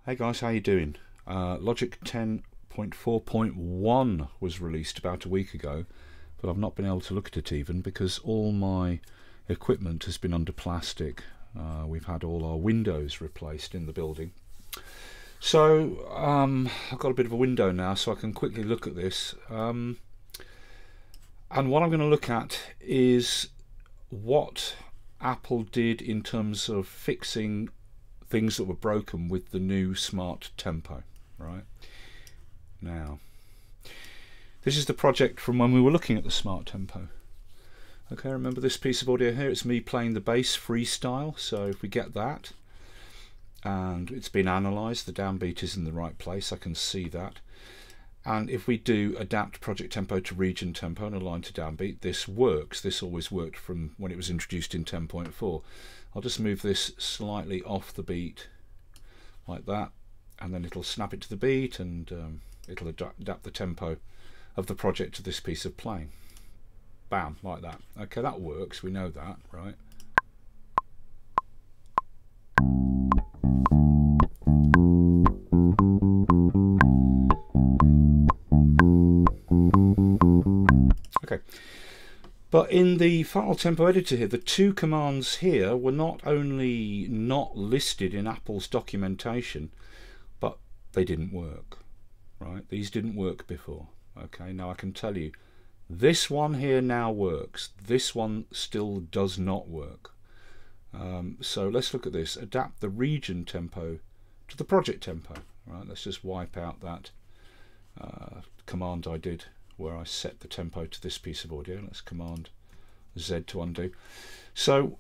Hey guys, how you doing? Logic 10.4.1 was released about a week ago, but I've not been able to look at it even because all my equipment has been under plastic. We've had all our windows replaced in the building. So I've got a bit of a window now, so I can quickly look at this. And what I'm going to look at is what Apple did in terms of fixing things that were broken with the new Smart Tempo. Right now, this is the project from when we were looking at the Smart Tempo. Okay, remember this piece of audio here? It's me playing the bass freestyle. So if we get that, and it's been analysed, the downbeat is in the right place, I can see that. And if we do adapt project tempo to region tempo and align to downbeat, this works. This always worked from when it was introduced in 10.4. I'll just move this slightly off the beat like that, and then it'll snap it to the beat, and it'll adapt the tempo of the project to this piece of playing. Bam, like that. Okay, that works, we know that, right? Okay, but in the file tempo editor here, the two commands here were not only not listed in Apple's documentation, but they didn't work, right? These didn't work before. Okay, now I can tell you, this one here now works. This one still does not work. So let's look at this. Adapt the region tempo to the project tempo. Right, let's just wipe out that command I did where I set the tempo to this piece of audio. Let's Command Z to undo. So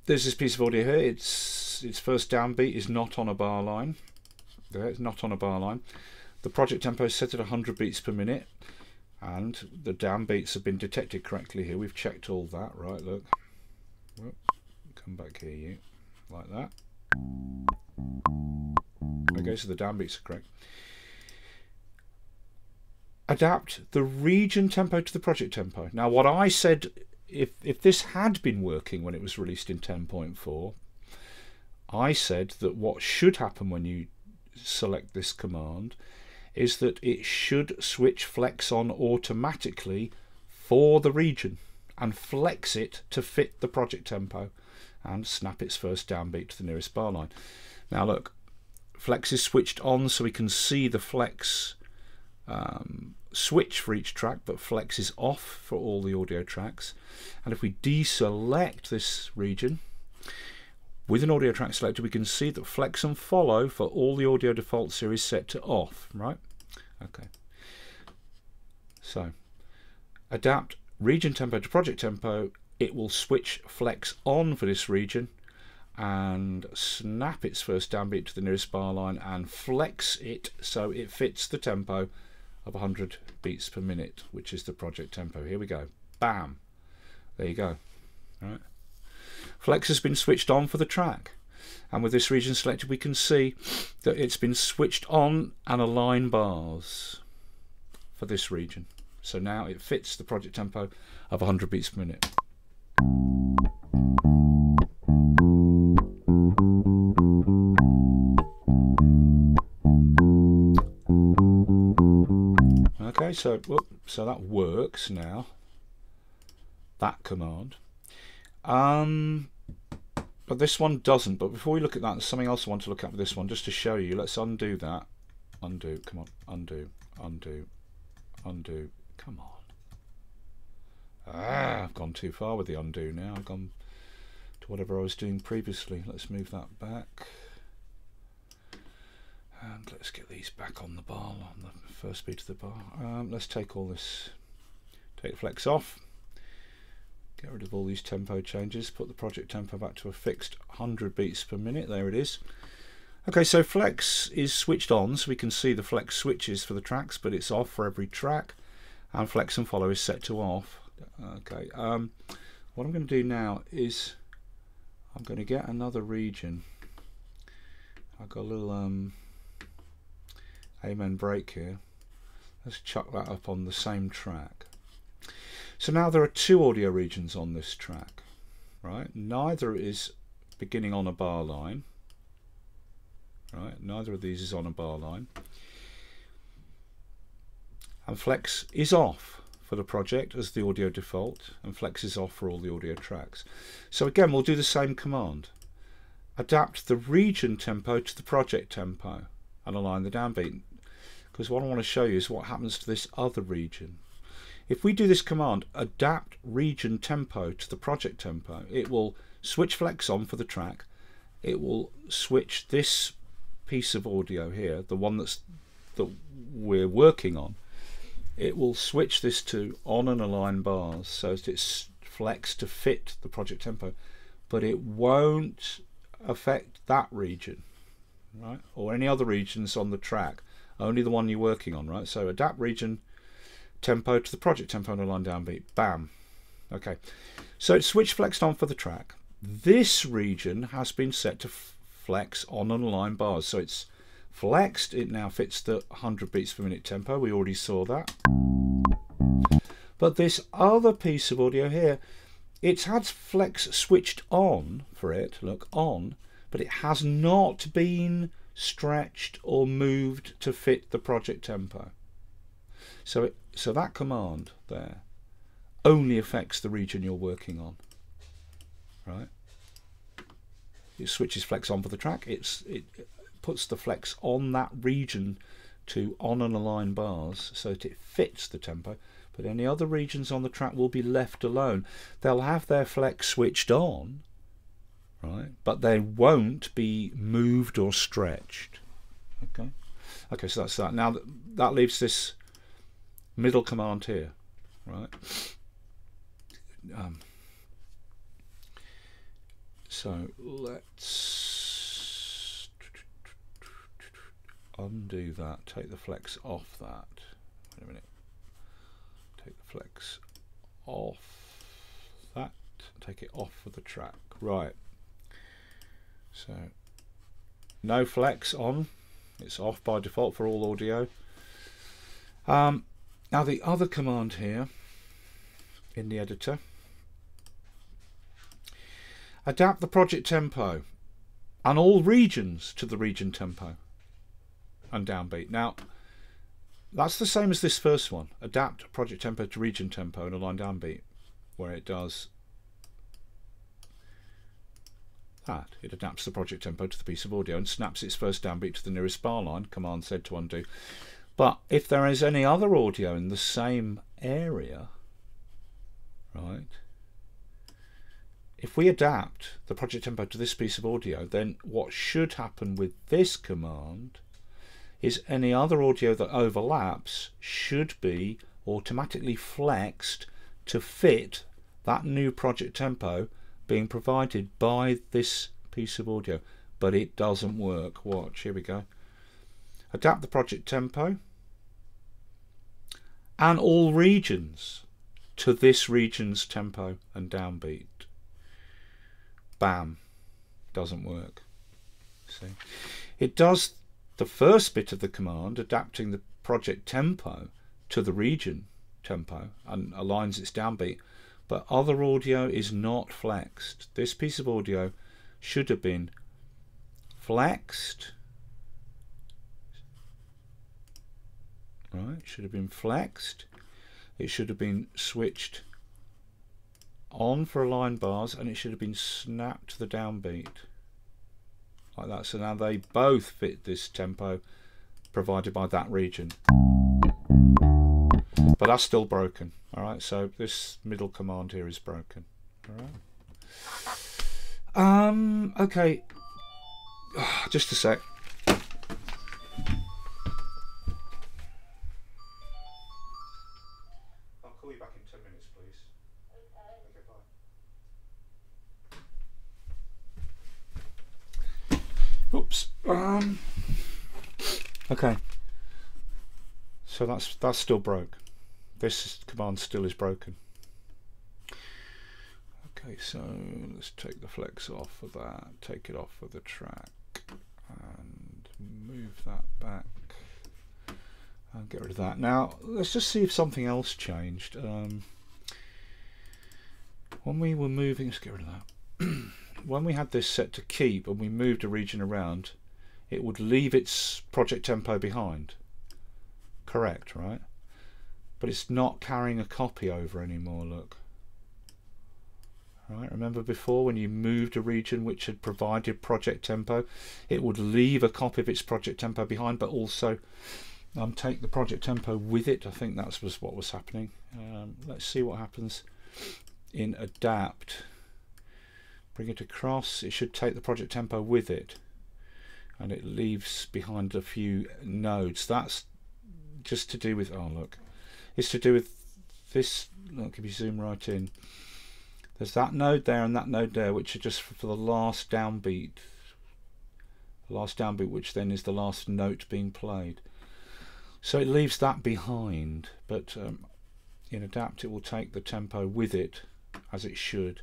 there's this piece of audio here. Its first downbeat is not on a bar line. There, it's not on a bar line. The project tempo is set at 100 beats per minute, and the downbeats have been detected correctly here. We've checked all that, right? Look. Whoop. Come back here, you. Like that. Okay, so the downbeats are correct. Adapt the region tempo to the project tempo. Now what I said, if this had been working when it was released in 10.4, I said that what should happen when you select this command is that it should switch flex on automatically for the region and flex it to fit the project tempo and snap its first downbeat to the nearest bar line. Now look, flex is switched on so we can see the flex switch for each track, but flex is off for all the audio tracks. And if we deselect this region with an audio track selected, we can see that flex and follow for all the audio defaults here is set to off, right? Okay, so adapt region tempo to project tempo. It will switch flex on for this region and snap its first downbeat to the nearest bar line and flex it so it fits the tempo of 100 beats per minute, which is the project tempo. Here we go. Bam. There you go. All right. Flex has been switched on for the track, and with this region selected we can see that it's been switched on and align bars for this region. So now it fits the project tempo of 100 beats per minute. Okay, so that works now, that command. But this one doesn't. But before we look at that, there's something else I want to look at with this one, just to show you. Let's undo that. Undo, come on, undo, undo, undo, come on. I've gone too far with the undo now. I've gone to whatever I was doing previously. Let's move that back. And let's get these back on the bar, on the first beat of the bar. Let's take all this, take flex off, get rid of all these tempo changes, put the project tempo back to a fixed 100 beats per minute. There it is. Okay, so flex is switched on, so we can see the flex switches for the tracks, but it's off for every track, and flex and follow is set to off. Okay, what I'm going to do now is I'm going to get another region. I've got a little amen break here. Let's chuck that up on the same track. So now there are two audio regions on this track, right? Neither is beginning on a bar line, right? Neither of these is on a bar line. And flex is off for the project as the audio default, and flex is off for all the audio tracks. So again, we'll do the same command. Adapt the region tempo to the project tempo and align the downbeat. Because what I want to show you is what happens to this other region. If we do this command, adapt region tempo to the project tempo, it will switch flex on for the track. It will switch this piece of audio here, the one that we're working on. It will switch this to on and align bars so that it's flexed to fit the project tempo, but it won't affect that region, right, or any other regions on the track, only the one you're working on, right? So adapt region tempo to the project tempo and align downbeat. Bam. Okay, so it's switch flexed on for the track. This region has been set to flex on and align bars, so it's flexed. It now fits the 100 beats per minute tempo. We already saw that. But this other piece of audio here, it's had flex switched on for it, look, on, but it has not been stretched or moved to fit the project tempo. So that command there only affects the region you're working on, right? It switches flex on for the track. It puts the flex on that region to on and align bars so that it fits the tempo, but any other regions on the track will be left alone. They'll have their flex switched on, right, but they won't be moved or stretched. Okay, so that's that. Now that leaves this middle command here, right? So let's undo that, take the flex off that. Wait a minute. Take the flex off that, take it off for the track. Right. So no flex on, it's off by default for all audio. Now the other command here in the editor, adapt the project tempo and all regions to the region tempo and downbeat. Now that's the same as this first one, adapt project tempo to region tempo and align downbeat, where it does that. It adapts the project tempo to the piece of audio and snaps its first downbeat to the nearest bar line, command Z to undo. But if there is any other audio in the same area, right, if we adapt the project tempo to this piece of audio, then what should happen with this command is any other audio that overlaps should be automatically flexed to fit that new project tempo being provided by this piece of audio. But it doesn't work. Watch, here we go. Adapt the project tempo and all regions to this region's tempo and downbeat. Bam. Doesn't work. See, it does the first bit of the command, adapting the project tempo to the region tempo and aligns its downbeat, but other audio is not flexed. This piece of audio should have been flexed, right? Should have been flexed. It should have been switched on for align bars, and it should have been snapped to the downbeat like that. So now they both fit this tempo provided by that region, but that's still broken. All right, so this middle command here is broken. All right. Okay, just a sec. I'll call you back in 10 minutes, please. Okay, bye. Oops. Okay. So that's still broke. This command still is broken. Okay, so let's take the flex off of that, take it off of the track, and move that back, and get rid of that. Now let's just see if something else changed. When we were moving, let's get rid of that. When we had this set to keep and we moved a region around, it would leave its project tempo behind. Correct, right? But it's not carrying a copy over anymore, look. Right, remember before when you moved a region which had provided project tempo, it would leave a copy of its project tempo behind, but also take the project tempo with it. I think that was what was happening. Let's see what happens in adapt. Bring it across. It should take the project tempo with it, and it leaves behind a few nodes. That's just to do with, oh look, it's to do with this. Look, if you zoom right in, there's that node there and that node there, which are just for the last downbeat. The last downbeat, which then is the last note being played. So it leaves that behind, but in adapt it will take the tempo with it, as it should.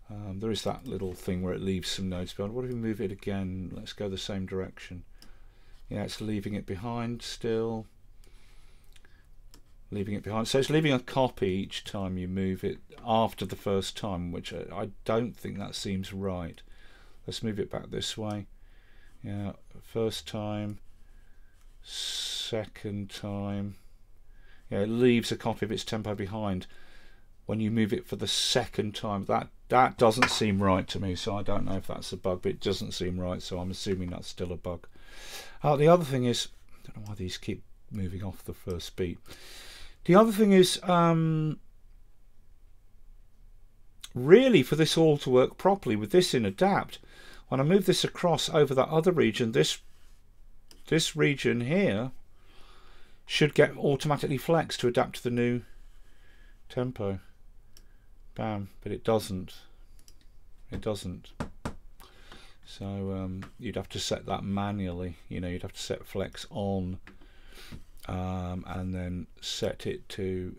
There is that little thing where it leaves some notes behind. What if we move it again? Let's go the same direction. Yeah, it's leaving it behind still. Leaving it behind. So it's leaving a copy each time you move it after the first time, which I don't think that seems right. Let's move it back this way. Yeah, first time, second time. Yeah, it leaves a copy of its tempo behind when you move it for the second time. That doesn't seem right to me, so I don't know if that's a bug, but it doesn't seem right, so I'm assuming that's still a bug. The other thing is, I don't know why these keep moving off the first beat. The other thing is, really for this all to work properly with this in adapt, when I move this across over that other region, this region here should get automatically flexed to adapt to the new tempo. Bam, but it doesn't. It doesn't. So you'd have to set that manually. You know, you'd have to set flex on. And then set it to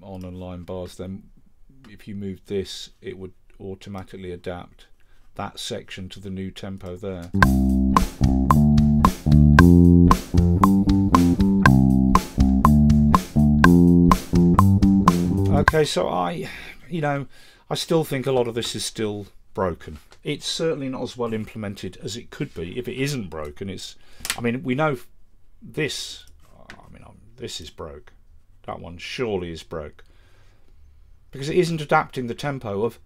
on and line bars. Then if you move this, it would automatically adapt that section to the new tempo there. Okay, so I still think a lot of this is still broken. It's certainly not as well implemented as it could be. If it isn't broken, we know this. This is broke. That one surely is broke. Because it isn't adapting the tempo of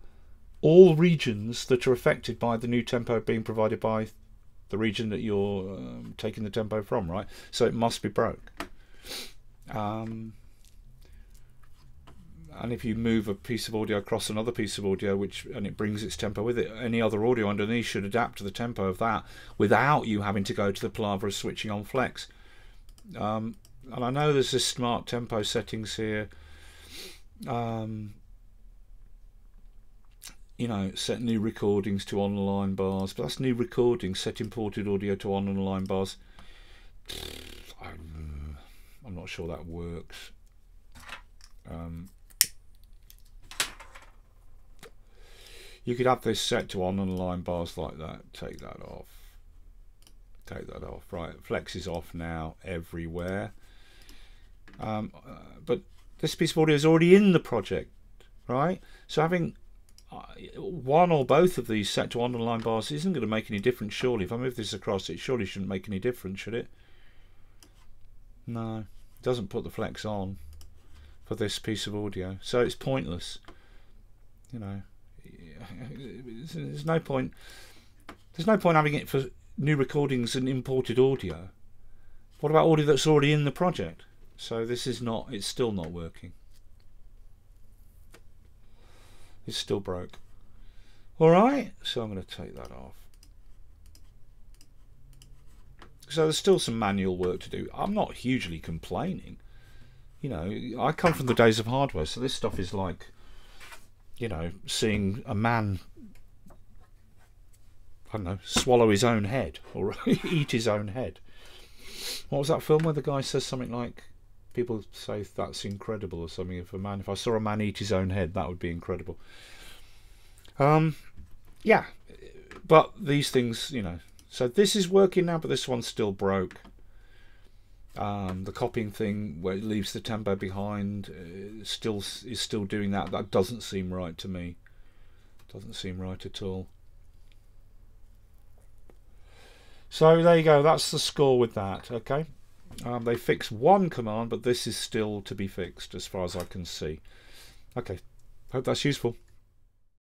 all regions that are affected by the new tempo being provided by the region that you're taking the tempo from, right? So it must be broke. And if you move a piece of audio across another piece of audio, and it brings its tempo with it, any other audio underneath should adapt to the tempo of that without you having to go to the palaver of switching on flex. And I know there's this smart tempo settings here. Set new recordings to on and line bars, but that's new recordings. Set imported audio to on and line bars. I'm not sure that works. You could have this set to on and line bars like that. Take that off. Take that off. Right, flex is off now everywhere. But this piece of audio is already in the project, right? So having one or both of these set to on and line bars isn't going to make any difference, surely. If I move this across, it surely shouldn't make any difference, should it? No, it doesn't put the flex on for this piece of audio, so it's pointless. There's no point. There's no point having it for new recordings and imported audio. What about audio that's already in the project? So this is not, it's still not working. It's still broke. Alright, so I'm going to take that off. So there's still some manual work to do. I'm not hugely complaining. I come from the days of hardware, so this stuff is like, seeing a man, I don't know, swallow his own head or eat his own head. What was that film where the guy says something like, people say that's incredible or something? If I saw a man eat his own head, that would be incredible. Yeah, but these things, so this is working now, but this one's still broke. The copying thing where it leaves the tempo behind is still doing that. That doesn't seem right to me. Doesn't seem right at all. So there you go, that's the score with that. Okay, they fixed one command, but this is still to be fixed as far as I can see. Okay, hope that's useful.